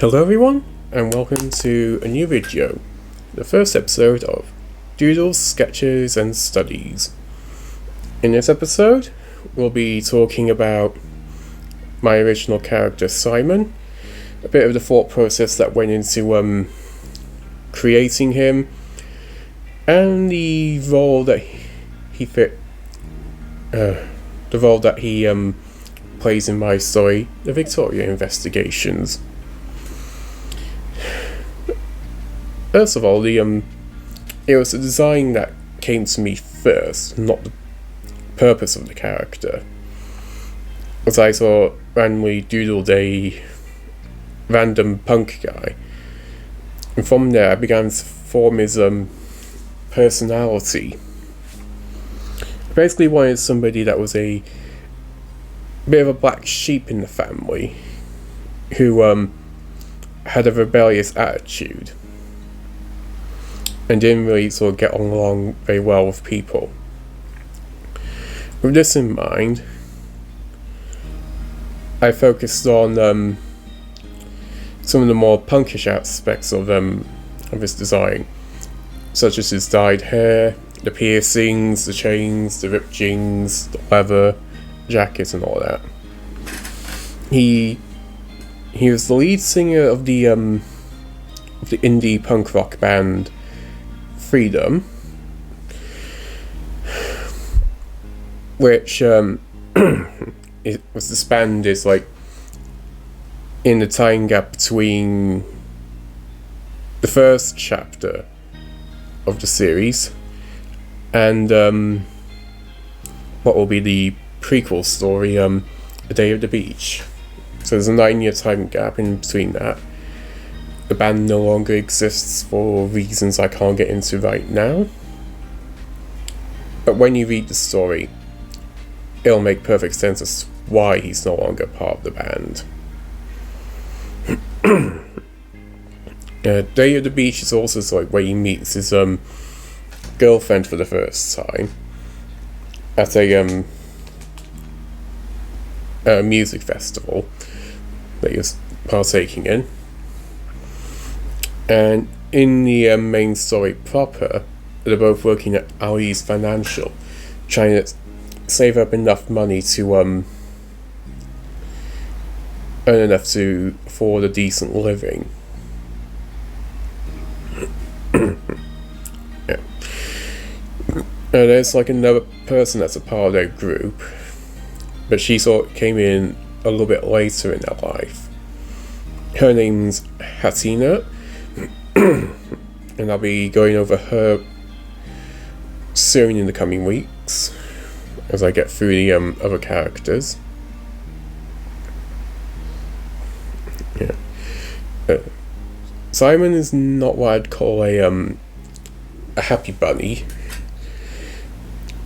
Hello everyone, and welcome to a new video, the first episode of Doodles, Sketches and Studies. In this episode, we'll be talking about my original character Simon, a bit of the thought process that went into creating him, and the role that he plays in my story, The Victoria Investigations. First of all, it was the design that came to me first, not the purpose of the character. As I saw randomly doodled a random punk guy, and from there I began to form his personality. I basically wanted somebody that was a bit of a black sheep in the family, who had a rebellious attitude and didn't really sort of get along very well with people. With this in mind, I focused on some of the more punkish aspects of his design, such as his dyed hair, the piercings, the chains, the ripped jeans, the leather jacket, and all that. He was the lead singer of the indie punk rock band Freedom, which it was disbanded like in the time gap between the first chapter of the series and what will be the prequel story, A Day of the Beach. So there's a 9-year time gap in between that. The band no longer exists for reasons I can't get into right now. But when you read the story, it'll make perfect sense as to why he's no longer part of the band. Day of the Beach is also like where he meets his girlfriend for the first time at a music festival that he was partaking in. And in the main story proper, they're both working at Ali's Financial, trying to save up enough money to earn enough to afford a decent living. Yeah. There's like another person that's a part of their group, but she sort of came in a little bit later in their life. Her name's Hatina, and I'll be going over her soon in the coming weeks as I get through the other characters. Yeah. Simon is not what I'd call a happy bunny.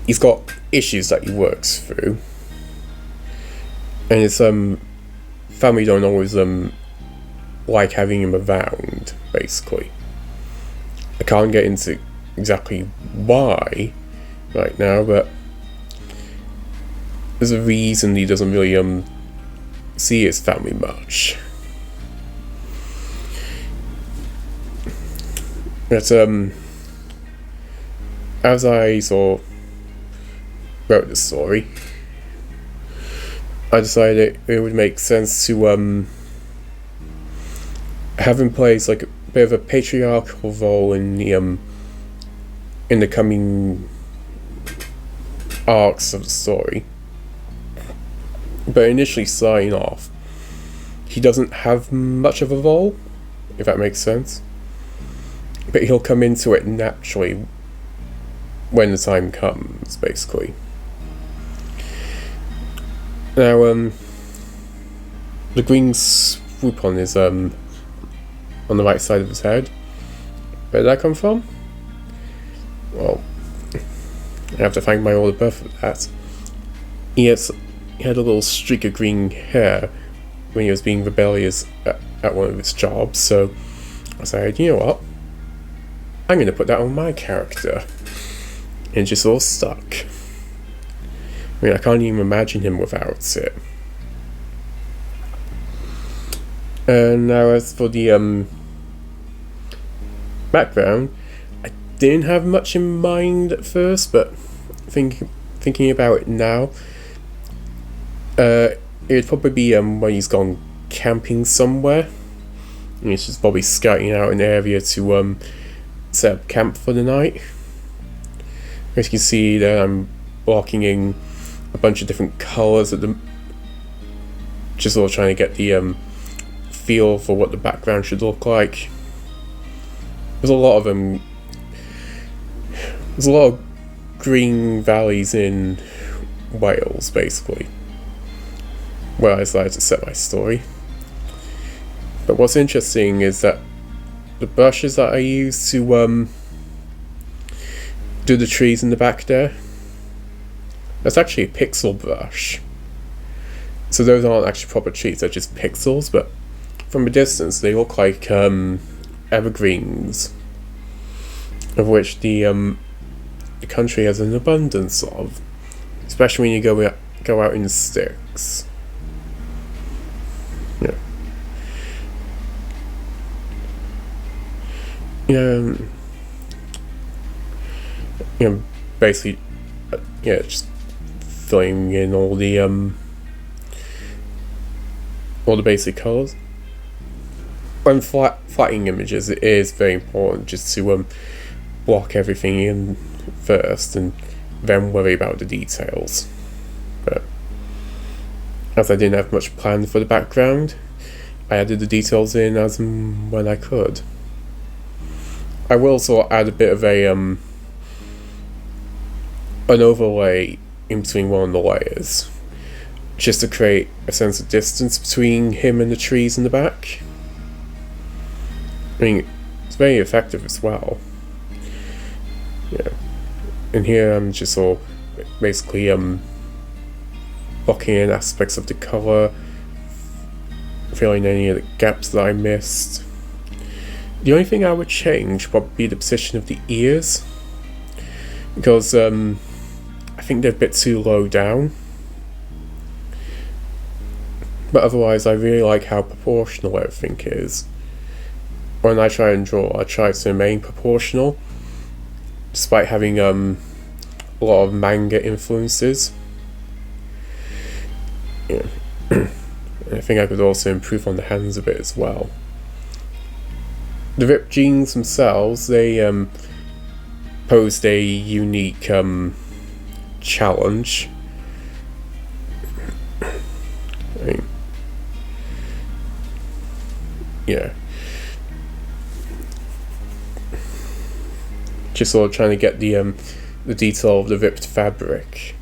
He's got issues that he works through, and his family don't always like having him around, basically. I can't get into exactly why right now, but there's a reason he doesn't really see his family much. But as I sort of wrote the story, I decided it would make sense to have him play like a bit of a patriarchal role in the coming arcs of the story. But initially starting off, he doesn't have much of a role, if that makes sense. But he'll come into it naturally when the time comes, basically. Now, the green swoop on his on the right side of his head. Where did that come from? Well, I have to thank my older brother for that. He had a little streak of green hair when he was being rebellious at one of his jobs, so I said, you know what? I'm going to put that on my character. And it just all stuck. I mean, I can't even imagine him without it. And now as for the background, I didn't have much in mind at first, but thinking about it now, it'd probably be when he's gone camping somewhere. And he's just probably scouting out an area to set up camp for the night. As you can see there, I'm blocking in a bunch of different colours just sort of trying to get the feel for what the background should look like. There's a lot of green valleys in Wales, basically, where I decided to set my story. But what's interesting is that the brushes that I use to do the trees in the back there, that's actually a pixel brush. So those aren't actually proper trees, they're just pixels, but from a distance they look like evergreens, of which the country has an abundance of, especially when you go out in the sticks. Yeah. Basically, just filling in all the basic colors. When flattening images, it is very important just to block everything in first and then worry about the details. But as I didn't have much planned for the background, I added the details in as and when I could. I will sort of add a bit of an overlay in between one of the layers, just to create a sense of distance between him and the trees in the back. I mean, it's very effective as well. Yeah. And here I'm just sort of basically blocking in aspects of the colour, filling any of the gaps that I missed. The only thing I would change would be the position of the ears, because I think they're a bit too low down. But otherwise, I really like how proportional everything is. When I try and draw, I try to remain proportional, despite having a lot of manga influences. Yeah. I think I could also improve on the hands a bit as well. The ripped jeans themselves, they posed a unique challenge. I mean, yeah. Just sort of trying to get the detail of the ripped fabric,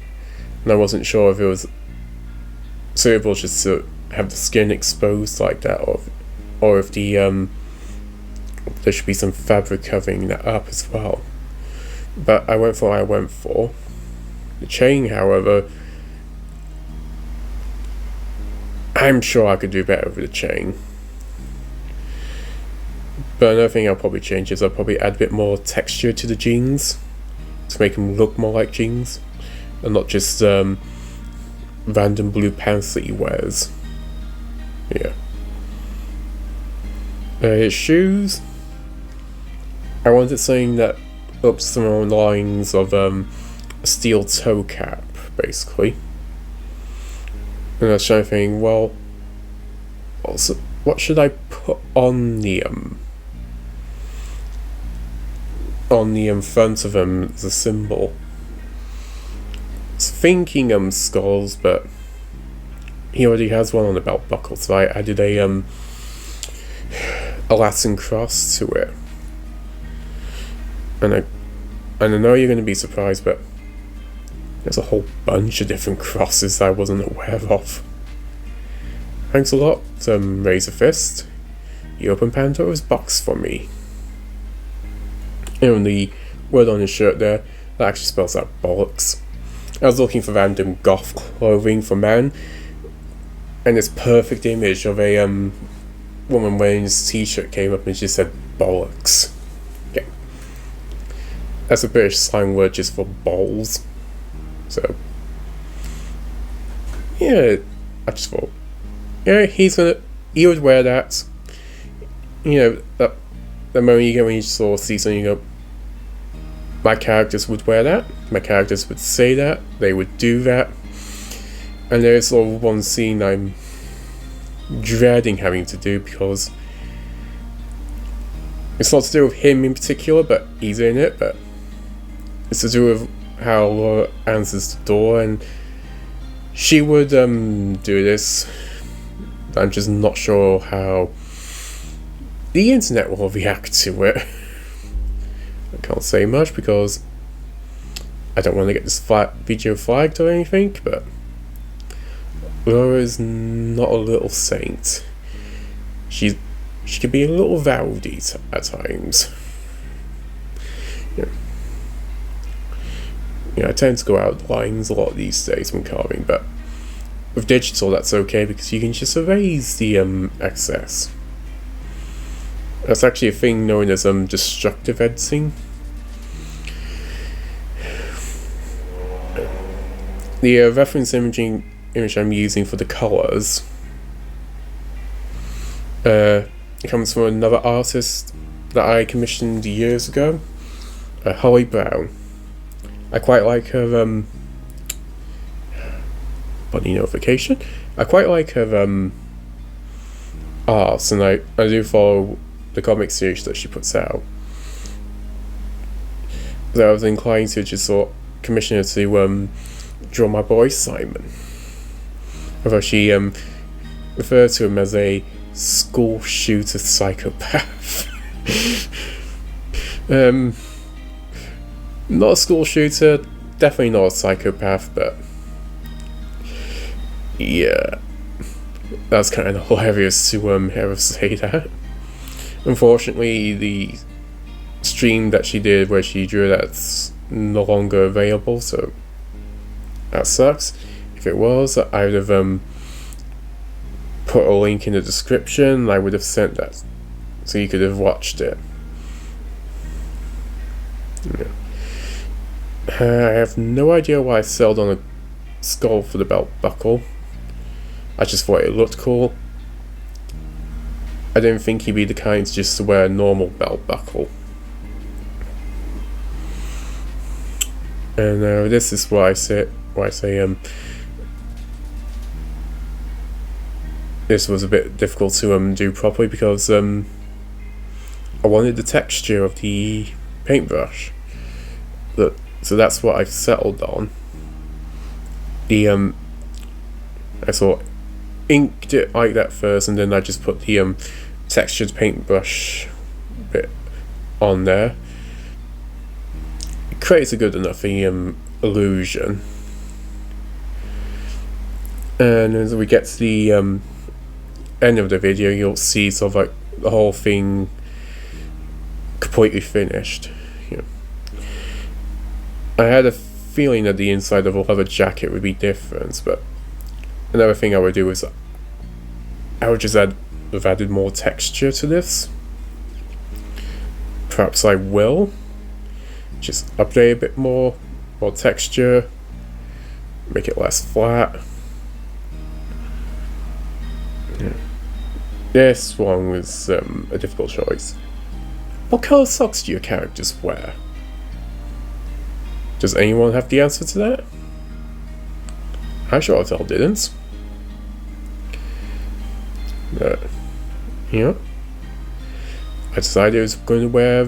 and I wasn't sure if it was suitable just to have the skin exposed like that, or if there should be some fabric covering that up as well. But I went for what I went for. The chain, however, I'm sure I could do better with the chain. But another thing I'll probably change is I'll probably add a bit more texture to the jeans to make them look more like jeans and not just random blue pants that he wears. Yeah. His shoes, I wanted something that looks some lines of a steel toe cap, basically. And I was trying to think, well, also, what should I put on the front of him as a symbol? I was thinking skulls, but he already has one on the belt buckle, so I added a Latin cross to it. And I know you're going to be surprised, but there's a whole bunch of different crosses I wasn't aware of. Thanks a lot, Razor Fist. You opened Pandora's box for me. And the word on his shirt there, that actually spells out bollocks. I was looking for random goth clothing for men, and this perfect image of a woman wearing this t-shirt came up and she said bollocks. Yeah. That's a British slang word just for balls. So, yeah, I just thought, yeah, he's gonna he would wear that. You know, the moment you go when you sort of see something, you go, my characters would wear that, my characters would say that, they would do that. And there's sort of one scene I'm dreading having to do because it's not to do with him in particular, but he's in it, but it's to do with how Laura answers the door, and she would do this. I'm just not sure how the internet will react to it. I can't say much because I don't want to get this video flagged or anything, but Laura is not a little saint. She can be a little rowdy at times. I tend to go out the lines a lot these days when carving, but with digital that's okay because you can just erase the excess. That's actually a thing known as destructive editing. The reference image I'm using for the colours comes from another artist that I commissioned years ago, Holly Brown. I quite like her body notification. I quite like her arts, and I do follow the comic series that she puts out. So I was inclined to just sort of commission her to draw my boy Simon. Although she referred to him as a school shooter psychopath. Not a school shooter, definitely not a psychopath, but yeah, that's kind of hilarious to ever say that. Unfortunately, the stream that she did where she drew that's no longer available, so that sucks. If it was, I would have put a link in the description. I would have sent that so you could have watched it. Yeah. I have no idea why I settled on a skull for the belt buckle. I just thought it looked cool. I didn't think he'd be the kind just to wear a normal belt buckle. And this is why I say this was a bit difficult to do properly because I wanted the texture of the paintbrush. So that's what I've settled on. I sort of inked it like that first, and then I just put the textured paintbrush bit on there. It creates a good enough illusion. And as we get to the end of the video, you'll see sort of like the whole thing completely finished. I had a feeling that the inside of a leather jacket would be different, but another thing I would do is I would just have added more texture to this. Perhaps I will just update a bit more texture, make it less flat. This one was a difficult choice. What colour socks do your characters wear? Does anyone have the answer to that? I sure as hell didn't. But, yeah. I decided I was going to wear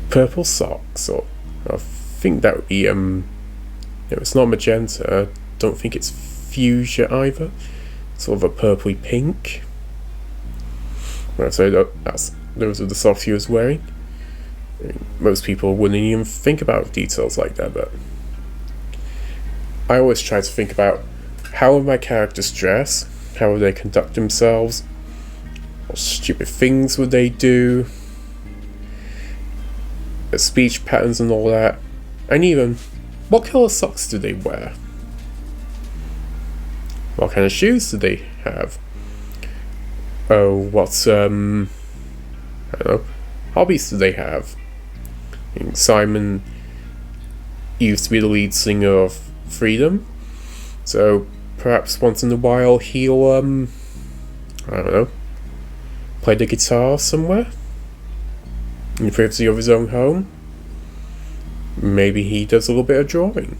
purple socks, or I think that would be it's not magenta. I don't think it's fuchsia either. Sort of a purpley pink. So those are the socks he was wearing. Most people wouldn't even think about details like that, but I always try to think about how would my characters dress, how would they conduct themselves, what stupid things would they do, their speech patterns and all that, and even what colour socks do they wear, what kind of shoes do they have, what I don't know, hobbies do they have. Simon used to be the lead singer of Freedom, so perhaps once in a while he'll I don't know, play the guitar somewhere in the privacy of his own home. Maybe he does a little bit of drawing.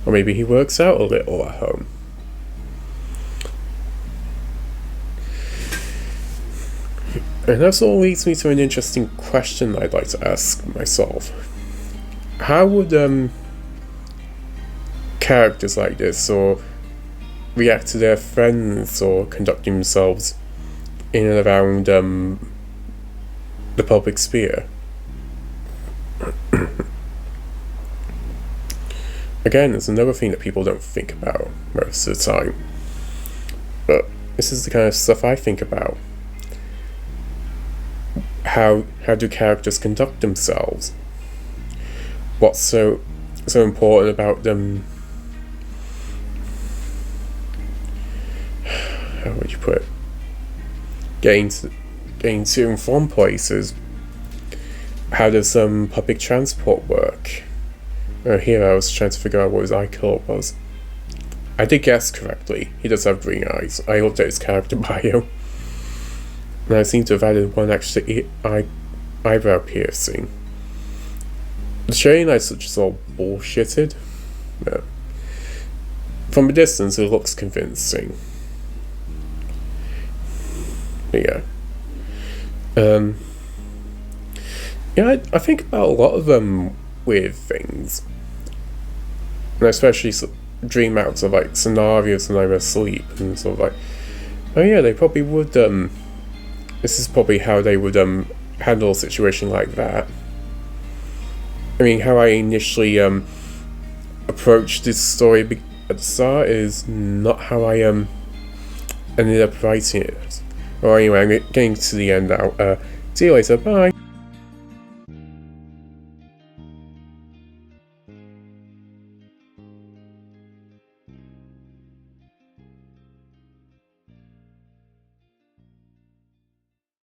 Or maybe he works out a little at home. And that sort of leads me to an interesting question I'd like to ask myself. How would characters like this or react to their friends or conduct themselves in and around the public sphere? Again, there's another thing that people don't think about most of the time. But this is the kind of stuff I think about. How do characters conduct themselves? What's so important about them? How would you put it? Getting to and from places. How does public transport work? Here I was trying to figure out what his eye colour was. I did guess correctly. He does have green eyes. I looked at his character bio. And I seem to have added one extra eyebrow piercing. The shading lights are just all bullshitted. Yeah. From a distance, it looks convincing. But yeah. Yeah, I think about a lot of weird things. And I especially dream out of like scenarios when I'm asleep and sort of like, oh yeah, they probably would this is probably how they would handle a situation like that. I mean, how I initially approached this story at the start is not how I ended up writing it. Well, anyway, I'm getting to the end now. See you later, bye!